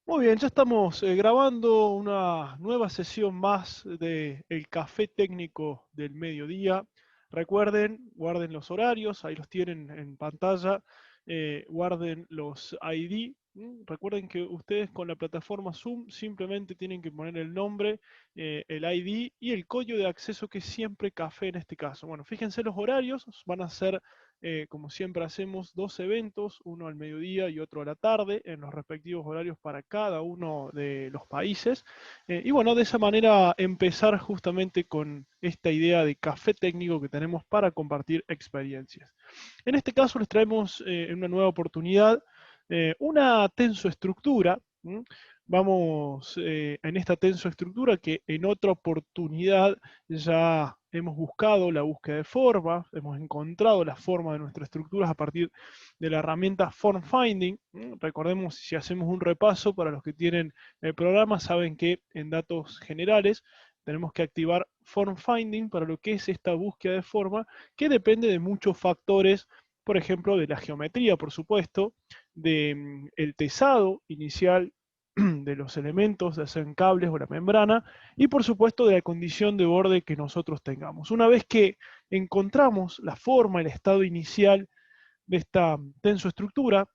Muy bien, ya estamos grabando una nueva sesión más de el café técnico del mediodía. Recuerden, guarden los horarios, ahí los tienen en pantalla, guarden los ID. Recuerden que ustedes con la plataforma Zoom simplemente tienen que poner el nombre, el ID y el código de acceso que es siempre café en este caso. Bueno, fíjense los horarios, van a ser como siempre hacemos, dos eventos, uno al mediodía y otro a la tarde, en los respectivos horarios para cada uno de los países. Y bueno, de esa manera empezar justamente con esta idea de café técnico que tenemos para compartir experiencias. En este caso les traemos en una nueva oportunidad una tensoestructura. Vamos en esta tensoestructura que en otra oportunidad ya hemos buscado la búsqueda de forma, hemos encontrado la forma de nuestras estructuras a partir de la herramienta Form Finding. Recordemos, si hacemos un repaso, para los que tienen el programa, saben que en datos generales tenemos que activar Form Finding para lo que es esta búsqueda de forma, que depende de muchos factores, por ejemplo, de la geometría, por supuesto, de el tesado inicial de los elementos, ya sean cables o la membrana, y por supuesto de la condición de borde que nosotros tengamos. Una vez que encontramos la forma, el estado inicial de esta tensoestructura,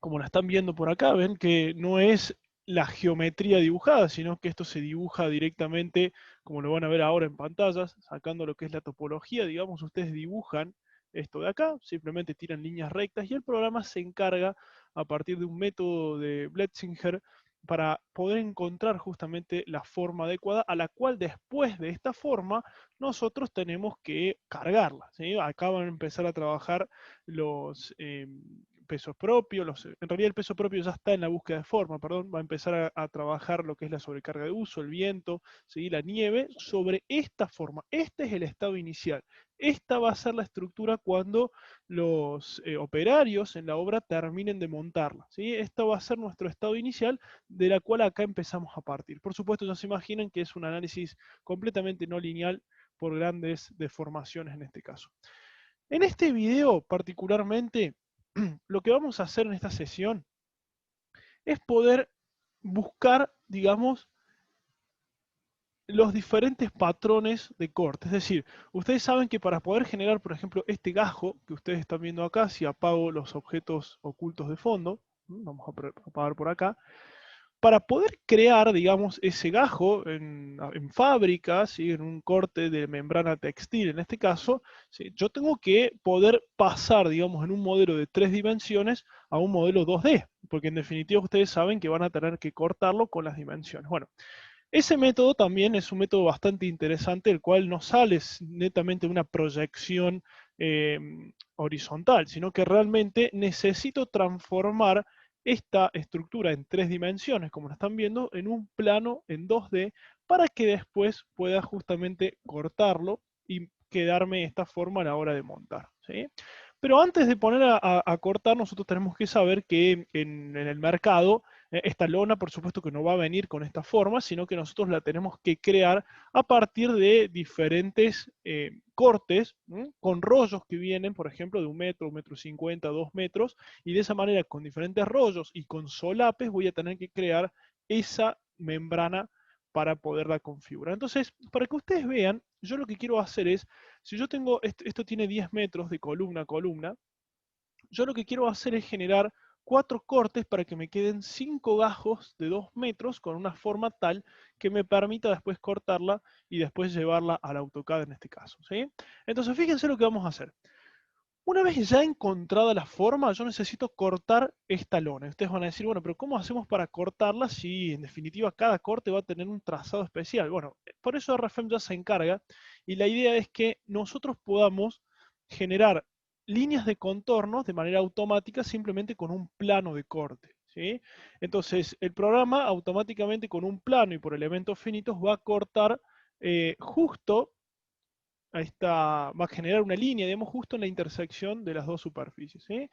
como la están viendo por acá, ven que no es la geometría dibujada, sino que esto se dibuja directamente, como lo van a ver ahora en pantallas, sacando lo que es la topología, digamos, ustedes dibujan esto de acá, simplemente tiran líneas rectas y el programa se encarga a partir de un método de Bletzinger para poder encontrar justamente la forma adecuada a la cual después de esta forma nosotros tenemos que cargarla, ¿sí? Acá van a empezar a trabajar los pesos propios, en realidad el peso propio ya está en la búsqueda de forma, perdón, va a empezar a trabajar lo que es la sobrecarga de uso, el viento, ¿sí? La nieve, sobre esta forma. Este es el estado inicial. Esta va a ser la estructura cuando los operarios en la obra terminen de montarla, ¿sí? Esto va a ser nuestro estado inicial, de la cual acá empezamos a partir. Por supuesto, ya se imaginan que es un análisis completamente no lineal por grandes deformaciones en este caso. En este video particularmente, lo que vamos a hacer en esta sesión es poder buscar, digamos, los diferentes patrones de corte. Es decir, ustedes saben que para poder generar, por ejemplo, este gajo que ustedes están viendo acá, si apago los objetos ocultos de fondo, vamos a apagar por acá, para poder crear, digamos, ese gajo en fábricas, ¿sí? En un corte de membrana textil, en este caso, ¿sí? Yo tengo que poder pasar, digamos, en un modelo de 3 dimensiones a un modelo 2D, porque en definitiva ustedes saben que van a tener que cortarlo con las dimensiones. Bueno, ese método también es un método bastante interesante, el cual no sale netamente de una proyección eh, horizontal, sino que realmente necesito transformar esta estructura en 3 dimensiones, como la están viendo, en un plano en 2D, para que después pueda justamente cortarlo y quedarme esta forma a la hora de montar, ¿sí? Pero antes de poner a cortar, nosotros tenemos que saber que en el mercado esta lona, por supuesto que no va a venir con esta forma, sino que nosotros la tenemos que crear a partir de diferentes cortes, con rollos que vienen, por ejemplo, de 1 metro, 1,50 m, 2 metros, y de esa manera, con diferentes rollos y con solapes, voy a tener que crear esa membrana para poderla configurar. Entonces, para que ustedes vean, yo lo que quiero hacer es, si yo tengo, esto tiene 10 metros de columna a columna, yo lo que quiero hacer es generar 4 cortes para que me queden 5 gajos de 2 metros con una forma tal que me permita después cortarla y después llevarla al AutoCAD en este caso, ¿sí? Entonces fíjense lo que vamos a hacer. Una vez ya encontrada la forma, yo necesito cortar esta lona. Ustedes van a decir, bueno, pero ¿cómo hacemos para cortarla si en definitiva cada corte va a tener un trazado especial? Bueno, por eso RFM ya se encarga, y la idea es que nosotros podamos generar líneas de contornos de manera automática simplemente con un plano de corte, ¿sí? Entonces el programa automáticamente, con un plano y por elementos finitos, va a cortar justo va a generar una línea, digamos, justo en la intersección de las dos superficies, ¿sí?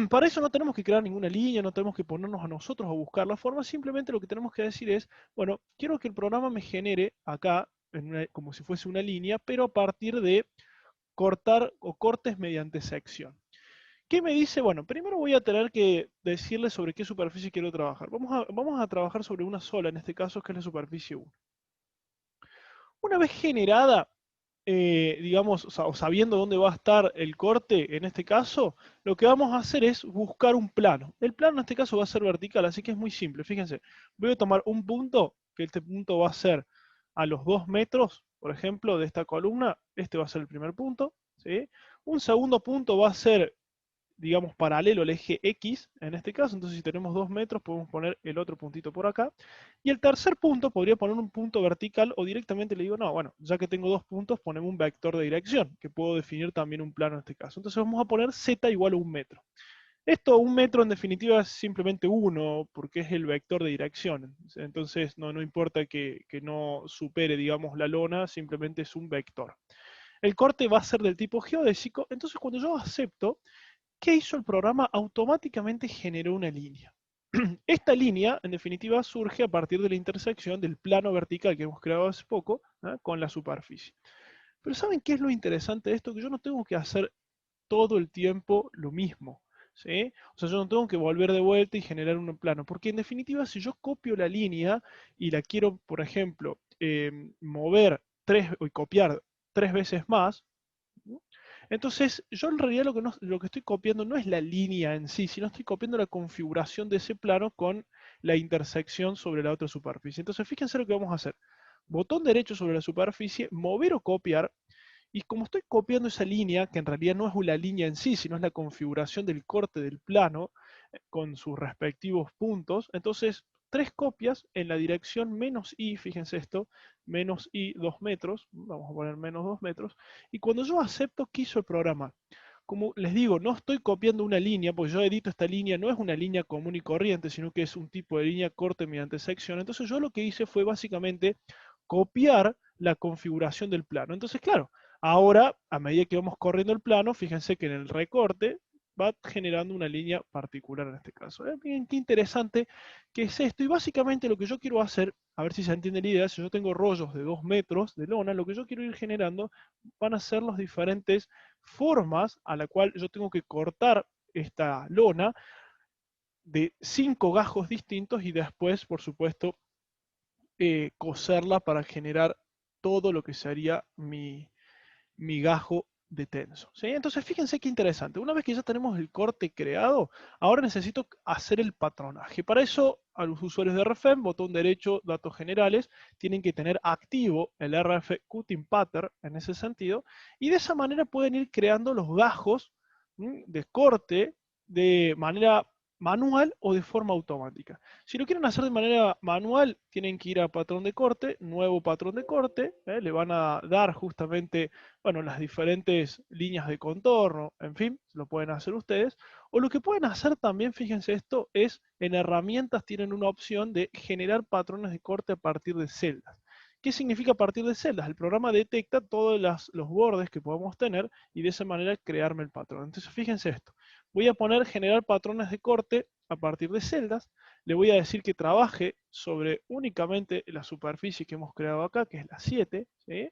Para eso no tenemos que crear ninguna línea, no tenemos que ponernos a nosotros a buscar la forma, simplemente lo que tenemos que decir es, bueno, quiero que el programa me genere acá, como si fuese una línea, pero a partir de cortar o cortes mediante sección. ¿Qué me dice? Bueno, primero voy a tener que decirle sobre qué superficie quiero trabajar. Vamos a trabajar sobre una sola, en este caso, que es la superficie 1. Una vez generada, digamos, o sabiendo dónde va a estar el corte, en este caso, lo que vamos a hacer es buscar un plano. El plano en este caso va a ser vertical, así que es muy simple. Fíjense, voy a tomar un punto, que este punto va a ser a los 2 metros, por ejemplo, de esta columna. Este va a ser el primer punto, ¿sí? Un segundo punto va a ser, digamos, paralelo al eje X, en este caso. Entonces, si tenemos 2 metros, podemos poner el otro puntito por acá. Y el tercer punto, podría poner un punto vertical, o directamente le digo, no, bueno, ya que tengo 2 puntos, ponemos un vector de dirección, que puedo definir también un plano en este caso. Entonces vamos a poner z igual a 1 metro. Esto, 1 metro en definitiva es simplemente 1, porque es el vector de dirección. Entonces no importa que no supere, digamos, la lona, simplemente es un vector. El corte va a ser del tipo geodésico. Entonces, cuando yo acepto, ¿qué hizo el programa? Automáticamente generó una línea. Esta línea, en definitiva, surge a partir de la intersección del plano vertical que hemos creado hace poco, ¿eh?, con la superficie. Pero ¿saben qué es lo interesante de esto? Que yo no tengo que hacer todo el tiempo lo mismo, ¿sí? O sea, yo no tengo que volver de vuelta y generar un plano, porque en definitiva, si yo copio la línea y la quiero, por ejemplo, mover y copiar 3 veces más, ¿no? Entonces, yo en realidad lo que estoy copiando no es la línea en sí, sino estoy copiando la configuración de ese plano con la intersección sobre la otra superficie. Entonces, fíjense lo que vamos a hacer. Botón derecho sobre la superficie, mover o copiar, y como estoy copiando esa línea, que en realidad no es una línea en sí, sino es la configuración del corte del plano, con sus respectivos puntos, entonces 3 copias en la dirección menos i, fíjense esto, menos i 2 metros, vamos a poner menos 2 metros, y cuando yo acepto, ¿qué hizo el programa? Como les digo, no estoy copiando una línea, porque yo edito esta línea, no es una línea común y corriente, sino que es un tipo de línea corte mediante sección. Entonces yo lo que hice fue básicamente copiar la configuración del plano. Entonces, claro, ahora, a medida que vamos corriendo el plano, fíjense que en el recorte va generando una línea particular en este caso. Miren qué interesante que es esto. Y básicamente lo que yo quiero hacer, a ver si se entiende la idea, si yo tengo rollos de 2 metros de lona, lo que yo quiero ir generando van a ser las diferentes formas a la cual yo tengo que cortar esta lona de 5 gajos distintos y después, por supuesto, coserla para generar todo lo que sería mi gajo de tenso, ¿sí? Entonces fíjense qué interesante. Una vez que ya tenemos el corte creado, ahora necesito hacer el patronaje. Para eso, a los usuarios de RFM, botón derecho, datos generales, tienen que tener activo el RF Cutting Pattern en ese sentido, y de esa manera pueden ir creando los gajos de corte de manera manual o de forma automática. Si lo quieren hacer de manera manual, tienen que ir a patrón de corte, nuevo patrón de corte, le van a dar justamente, bueno, las diferentes líneas de contorno, en fin, lo pueden hacer ustedes. O lo que pueden hacer también, fíjense esto, es en herramientas tienen una opción de generar patrones de corte a partir de celdas. ¿Qué significa a partir de celdas? El programa detecta todos los bordes que podemos tener y de esa manera crearme el patrón. Entonces fíjense esto. Voy a poner generar patrones de corte a partir de celdas. Le voy a decir que trabaje sobre únicamente la superficie que hemos creado acá, que es la 7, ¿sí?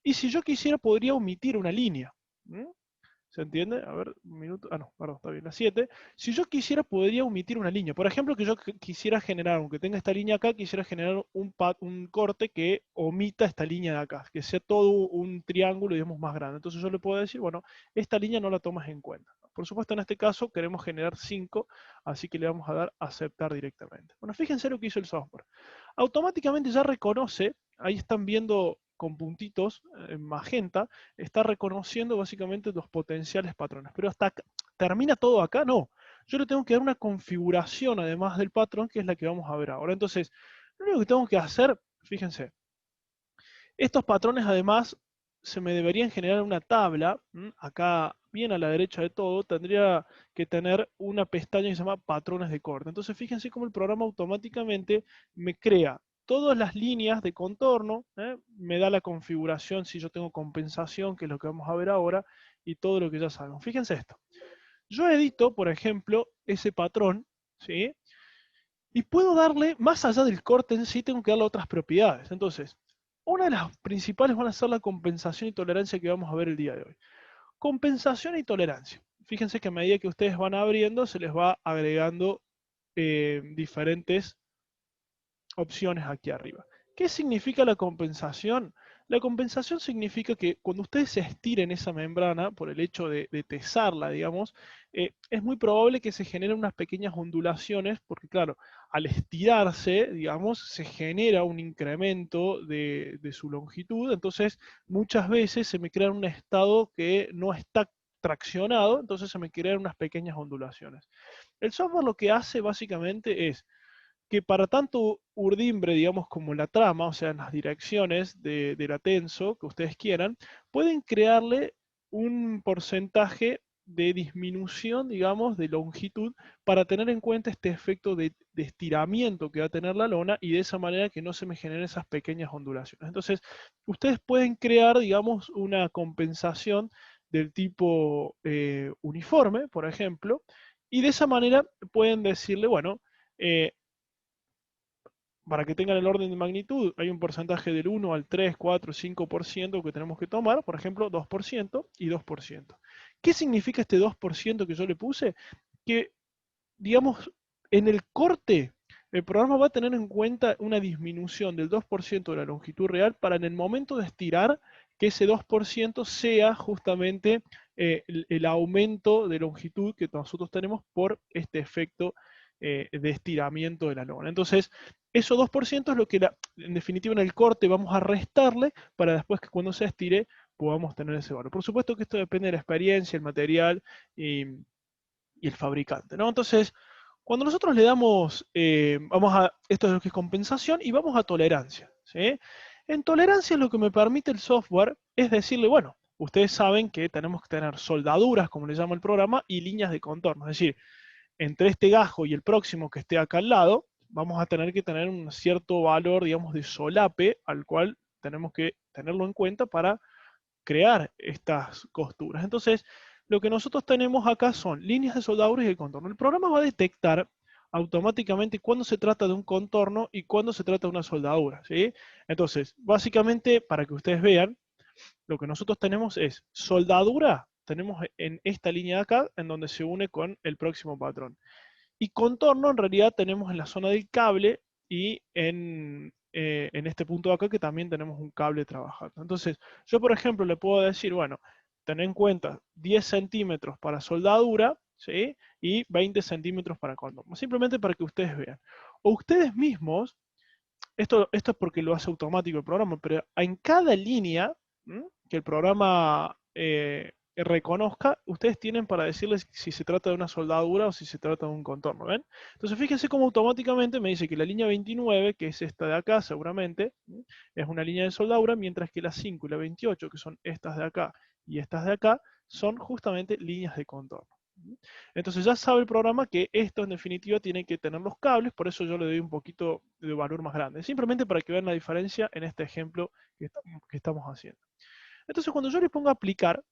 Y si yo quisiera, podría omitir una línea. ¿Mm? ¿Se entiende? A ver, un minuto. Ah, no, perdón, está bien, la 7. Si yo quisiera, podría omitir una línea. Por ejemplo, que yo quisiera generar, aunque tenga esta línea acá, quisiera generar un corte que omita esta línea de acá, que sea todo un triángulo, digamos, más grande. Entonces yo le puedo decir, bueno, esta línea no la tomas en cuenta. Por supuesto, en este caso queremos generar 5, así que le vamos a dar a aceptar directamente. Bueno, fíjense lo que hizo el software. Automáticamente ya reconoce, ahí están viendo con puntitos en magenta, está reconociendo básicamente los potenciales patrones. Pero hasta acá, ¿termina todo acá? No. Yo le tengo que dar una configuración además del patrón, que es la que vamos a ver ahora. Entonces, lo único que tengo que hacer, fíjense, estos patrones además se me deberían generar una tabla, acá bien a la derecha de todo, tendría que tener una pestaña que se llama patrones de corte. Entonces fíjense cómo el programa automáticamente me crea todas las líneas de contorno, me da la configuración si yo tengo compensación, que es lo que vamos a ver ahora, y todo lo que ya sabemos. Fíjense esto. Yo edito, por ejemplo, ese patrón, ¿sí? Y puedo darle, más allá del corte en sí, tengo que darle otras propiedades. Entonces, una de las principales van a ser la compensación y tolerancia que vamos a ver el día de hoy. Compensación y tolerancia. fíjense que a medida que ustedes van abriendo, se les va agregando diferentes opciones aquí arriba. ¿Qué significa la compensación? La compensación significa que cuando ustedes estiren esa membrana, por el hecho de tesarla, digamos, es muy probable que se generen unas pequeñas ondulaciones, porque claro, al estirarse, digamos, se genera un incremento de su longitud, entonces muchas veces se me crea un estado que no está traccionado, entonces se me crean unas pequeñas ondulaciones. El software lo que hace básicamente es que para tanto urdimbre, digamos, como la trama, o sea, en las direcciones de la tenso que ustedes quieran, pueden crearle un porcentaje de disminución, digamos, de longitud para tener en cuenta este efecto de estiramiento que va a tener la lona y de esa manera que no se me generen esas pequeñas ondulaciones. Entonces, ustedes pueden crear, digamos, una compensación del tipo uniforme, por ejemplo, y de esa manera pueden decirle, bueno, eh, para que tengan el orden de magnitud, hay un porcentaje del 1 al 3, 4, 5% que tenemos que tomar, por ejemplo, 2% y 2%. ¿Qué significa este 2% que yo le puse? Que, digamos, en el corte, el programa va a tener en cuenta una disminución del 2% de la longitud real para en el momento de estirar que ese 2% sea justamente el aumento de longitud que nosotros tenemos por este efecto de estiramiento de la lona. Entonces, eso 2% es lo que en definitiva en el corte vamos a restarle para después que cuando se estire podamos tener ese valor. Por supuesto que esto depende de la experiencia, el material y el fabricante, ¿no? Entonces, cuando nosotros le damos, esto es lo que es compensación y vamos a tolerancia, ¿sí? En tolerancia lo que me permite el software es decirle, bueno, ustedes saben que tenemos que tener soldaduras, como le llama el programa, y líneas de contorno. Es decir, entre este gajo y el próximo que esté acá al lado, vamos a tener que tener un cierto valor, digamos, de solape, al cual tenemos que tenerlo en cuenta para crear estas costuras. Entonces, lo que nosotros tenemos acá son líneas de soldadura y el contorno. El programa va a detectar automáticamente cuándo se trata de un contorno y cuándo se trata de una soldadura, ¿sí? Entonces, básicamente, para que ustedes vean, lo que nosotros tenemos es soldadura, tenemos en esta línea de acá, en donde se une con el próximo patrón. Y contorno en realidad tenemos en la zona del cable y en este punto de acá que también tenemos un cable trabajando. Entonces, yo por ejemplo le puedo decir, bueno, ten en cuenta 10 centímetros para soldadura, ¿sí? Y 20 centímetros para contorno. Simplemente para que ustedes vean. O ustedes mismos, esto es porque lo hace automático el programa, pero en cada línea que el programa reconozca, ustedes tienen para decirles si se trata de una soldadura o si se trata de un contorno, ¿ven? Entonces fíjense cómo automáticamente me dice que la línea 29, que es esta de acá seguramente, es una línea de soldadura, mientras que la 5 y la 28, que son estas de acá y estas de acá, son justamente líneas de contorno. Entonces ya sabe el programa que esto en definitiva tiene que tener los cables, por eso yo le doy un poquito de valor más grande, simplemente para que vean la diferencia en este ejemplo que estamos haciendo. Entonces cuando yo le pongo aplicar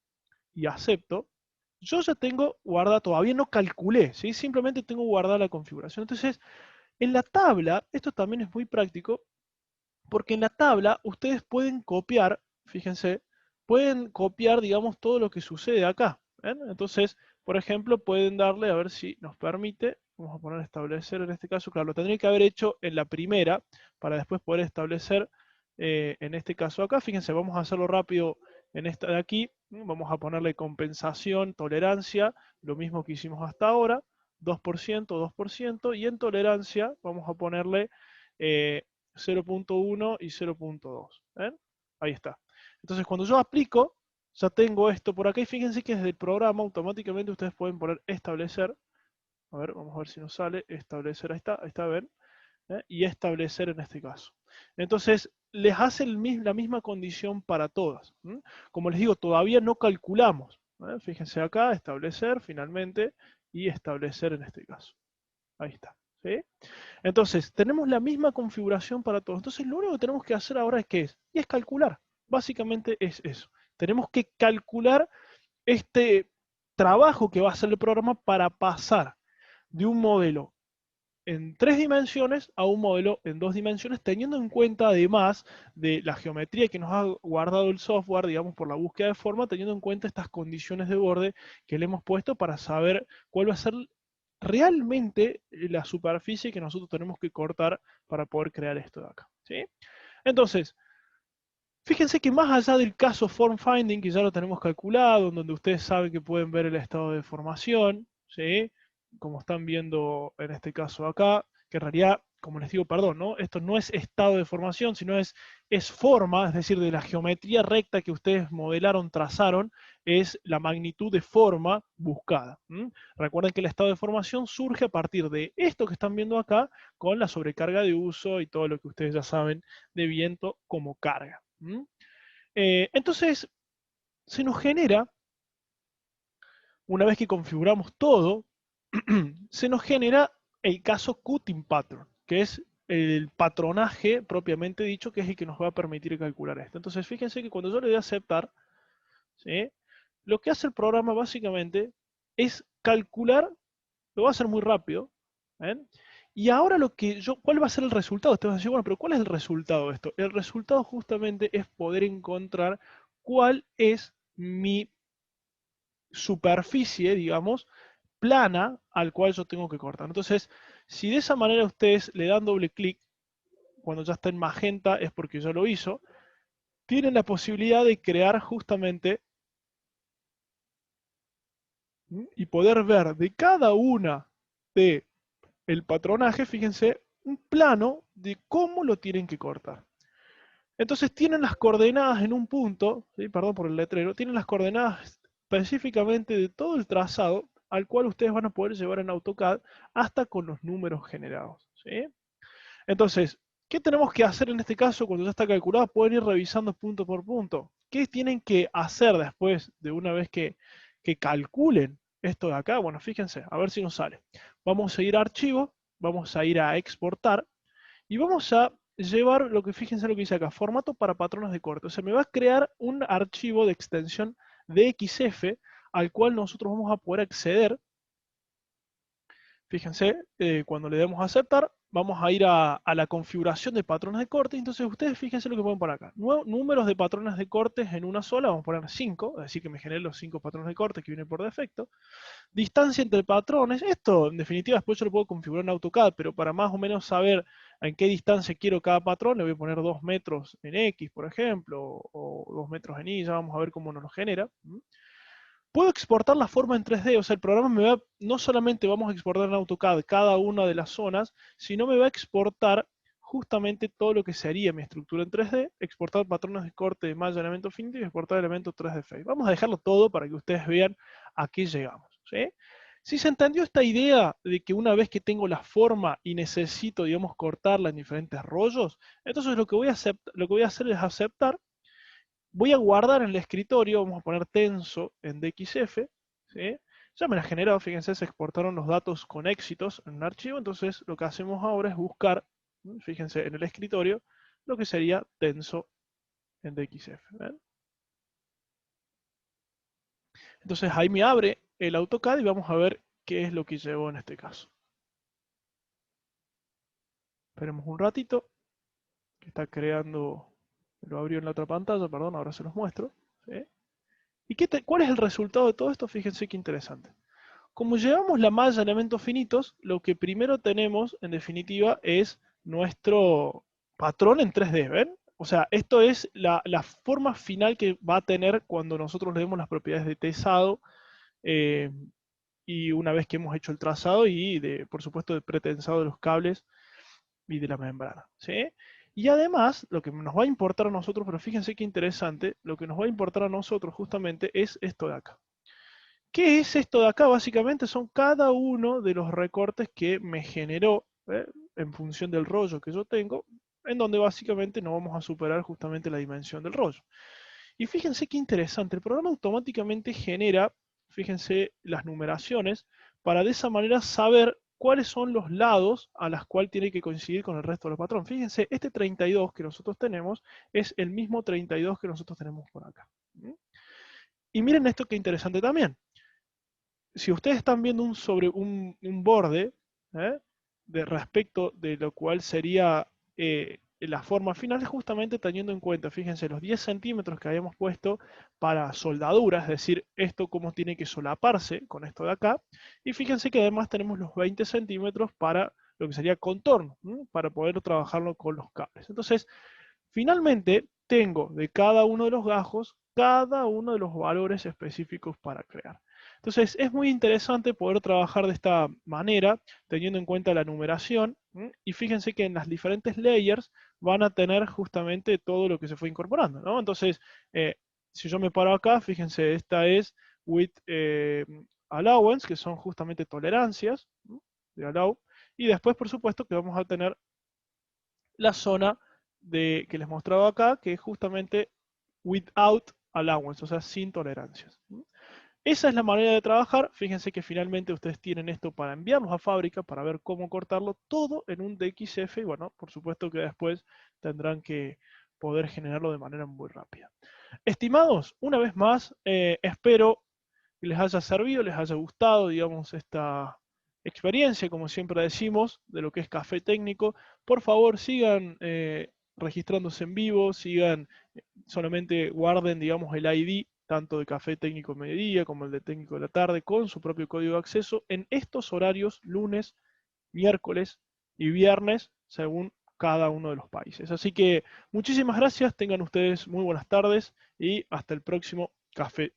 y acepto, yo ya tengo guardada, todavía no calculé, ¿sí? Simplemente tengo guardada la configuración. Entonces, en la tabla, esto también es muy práctico, porque en la tabla ustedes pueden copiar, fíjense, pueden copiar, digamos, todo lo que sucede acá. ¿Ven? Entonces, por ejemplo, pueden darle, a ver si nos permite, vamos a poner establecer en este caso, claro, lo tendría que haber hecho en la primera, para después poder establecer en este caso acá. Fíjense, vamos a hacerlo rápido en esta de aquí, vamos a ponerle compensación, tolerancia, lo mismo que hicimos hasta ahora, 2%, 2%, y en tolerancia vamos a ponerle 0.1 y 0.2. ¿Ven? Ahí está. Entonces cuando yo aplico, ya tengo esto por acá y fíjense que desde el programa automáticamente ustedes pueden poner establecer. A ver, vamos a ver si nos sale. Establecer, ahí está, ven. Y establecer en este caso. Entonces, les hace la misma condición para todas. Como les digo, todavía no calculamos. Fíjense acá, establecer finalmente y establecer en este caso. Ahí está. ¿Sí? Entonces, tenemos la misma configuración para todos. Entonces, lo único que tenemos que hacer ahora es ¿qué es? Y es calcular. Básicamente es eso. Tenemos que calcular este trabajo que va a hacer el programa para pasar de un modelo en 3 dimensiones a un modelo en 2 dimensiones, teniendo en cuenta además de la geometría que nos ha guardado el software, digamos, por la búsqueda de forma, teniendo en cuenta estas condiciones de borde que le hemos puesto para saber cuál va a ser realmente la superficie que nosotros tenemos que cortar para poder crear esto de acá, ¿sí? Entonces, fíjense que más allá del caso form finding, que ya lo tenemos calculado, en donde ustedes saben que pueden ver el estado de formación, ¿sí? Como están viendo en este caso acá, que en realidad, como les digo, perdón, ¿no? Esto no es estado de formación, sino es forma, es decir, de la geometría recta que ustedes modelaron, trazaron, es la magnitud de forma buscada. Recuerden que el estado de formación surge a partir de esto que están viendo acá, con la sobrecarga de uso y todo lo que ustedes ya saben de viento como carga. Entonces, se nos genera, una vez que configuramos todo, se nos genera el caso cutting pattern, que es el patronaje propiamente dicho, que es el que nos va a permitir calcular esto. Entonces, fíjense que cuando yo le doy a aceptar, ¿sí? Lo que hace el programa básicamente es calcular, lo va a hacer muy rápido, ¿ven? Y ahora ¿cuál va a ser el resultado? Ustedes van a decir, bueno, pero ¿cuál es el resultado de esto? El resultado justamente es poder encontrar cuál es mi superficie, digamos, plana al cual yo tengo que cortar. Entonces, si de esa manera ustedes le dan doble clic, cuando ya está en magenta es porque ya lo hizo, tienen la posibilidad de crear justamente y poder ver de cada una de el patronaje, fíjense, un plano de cómo lo tienen que cortar. Entonces tienen las coordenadas en un punto, ¿sí? Perdón por el letrero, tienen las coordenadas específicamente de todo el trazado al cual ustedes van a poder llevar en AutoCAD hasta con los números generados, ¿sí? Entonces, ¿qué tenemos que hacer en este caso cuando ya está calculado? Pueden ir revisando punto por punto. ¿Qué tienen que hacer después de una vez que calculen esto de acá? Bueno, fíjense, a ver si nos sale. Vamos a ir a archivo, vamos a ir a exportar y vamos a llevar fíjense lo que dice acá, formato para patrones de corte. O sea, me va a crear un archivo de extensión DXF al cual nosotros vamos a poder acceder. Fíjense, cuando le demos a aceptar, vamos a ir a la configuración de patrones de corte. Entonces ustedes fíjense lo que pueden poner acá. Números de patrones de cortes en una sola, vamos a poner 5, es decir, que me genere los 5 patrones de corte que vienen por defecto. Distancia entre patrones, esto en definitiva después yo lo puedo configurar en AutoCAD, pero para más o menos saber en qué distancia quiero cada patrón, le voy a poner 2 metros en X, por ejemplo, o 2 metros en Y, ya vamos a ver cómo nos lo genera. Puedo exportar la forma en 3D, o sea, el programa no solamente vamos a exportar en AutoCAD cada una de las zonas, sino me va a exportar justamente todo lo que sería mi estructura en 3D, exportar patrones de corte de malla elemento finito y exportar elementos 3D face. Vamos a dejarlo todo para que ustedes vean a qué llegamos, ¿sí? Si se entendió esta idea de que una vez que tengo la forma y necesito, digamos, cortarla en diferentes rollos, entonces lo que voy a hacer es aceptar. Voy a guardar en el escritorio, vamos a poner tenso en DXF, ¿sí? Ya me la generó, fíjense, se exportaron los datos con éxitos en un archivo, entonces lo que hacemos ahora es buscar, fíjense, en el escritorio, lo que sería tenso en DXF. ¿Ven? Entonces ahí me abre el AutoCAD y vamos a ver qué es lo que llevó en este caso. Esperemos un ratito, que está creando, lo abrió en la otra pantalla, perdón, ahora se los muestro. ¿Sí? ¿Y cuál es el resultado de todo esto? Fíjense qué interesante. Como llevamos la malla de elementos finitos, lo que primero tenemos, en definitiva, es nuestro patrón en 3D, ¿ven? O sea, esto es la forma final que va a tener cuando nosotros le demos las propiedades de tensado eh, y una vez que hemos hecho el trazado y, por supuesto, de pretensado de los cables y de la membrana, ¿sí? Y además, lo que nos va a importar a nosotros, pero fíjense qué interesante, lo que nos va a importar a nosotros justamente es esto de acá. ¿Qué es esto de acá? Básicamente son cada uno de los recortes que me generó en función del rollo que yo tengo, en donde básicamente no vamos a superar justamente la dimensión del rollo. Y fíjense qué interesante, el programa automáticamente genera, fíjense, las numeraciones para de esa manera saber cuáles son los lados a las cuales tiene que coincidir con el resto del patrón. Fíjense, este 32 que nosotros tenemos es el mismo 32 que nosotros tenemos por acá. Y miren esto que interesante también. Si ustedes están viendo sobre un borde, ¿eh? de respecto de lo cual sería la forma final, es justamente teniendo en cuenta, fíjense, los 10 centímetros que habíamos puesto para soldadura, es decir, esto cómo tiene que solaparse con esto de acá, y fíjense que además tenemos los 20 centímetros para lo que sería contorno, ¿m? Para poder trabajarlo con los cables. Entonces, finalmente, tengo de cada uno de los gajos, cada uno de los valores específicos para crear. Entonces, es muy interesante poder trabajar de esta manera, teniendo en cuenta la numeración, y fíjense que en las diferentes layers van a tener justamente todo lo que se fue incorporando, ¿no? Entonces, si yo me paro acá, fíjense, esta es with allowance, que son justamente tolerancias, de allow, y después, por supuesto, que vamos a tener la zona que les mostraba acá, que es justamente without allowance, o sea, sin tolerancias. Esa es la manera de trabajar. Fíjense que finalmente ustedes tienen esto para enviarlos a fábrica, para ver cómo cortarlo todo en un DXF, y bueno, por supuesto que después tendrán que poder generarlo de manera muy rápida. Estimados, una vez más, espero que les haya servido, les haya gustado, digamos, esta experiencia, como siempre decimos, de lo que es café técnico. Por favor, sigan registrándose en vivo, sigan, solamente guarden, digamos, el ID tanto de café técnico mediodía como el de técnico de la tarde con su propio código de acceso en estos horarios, lunes, miércoles y viernes, según cada uno de los países. Así que muchísimas gracias, tengan ustedes muy buenas tardes y hasta el próximo Café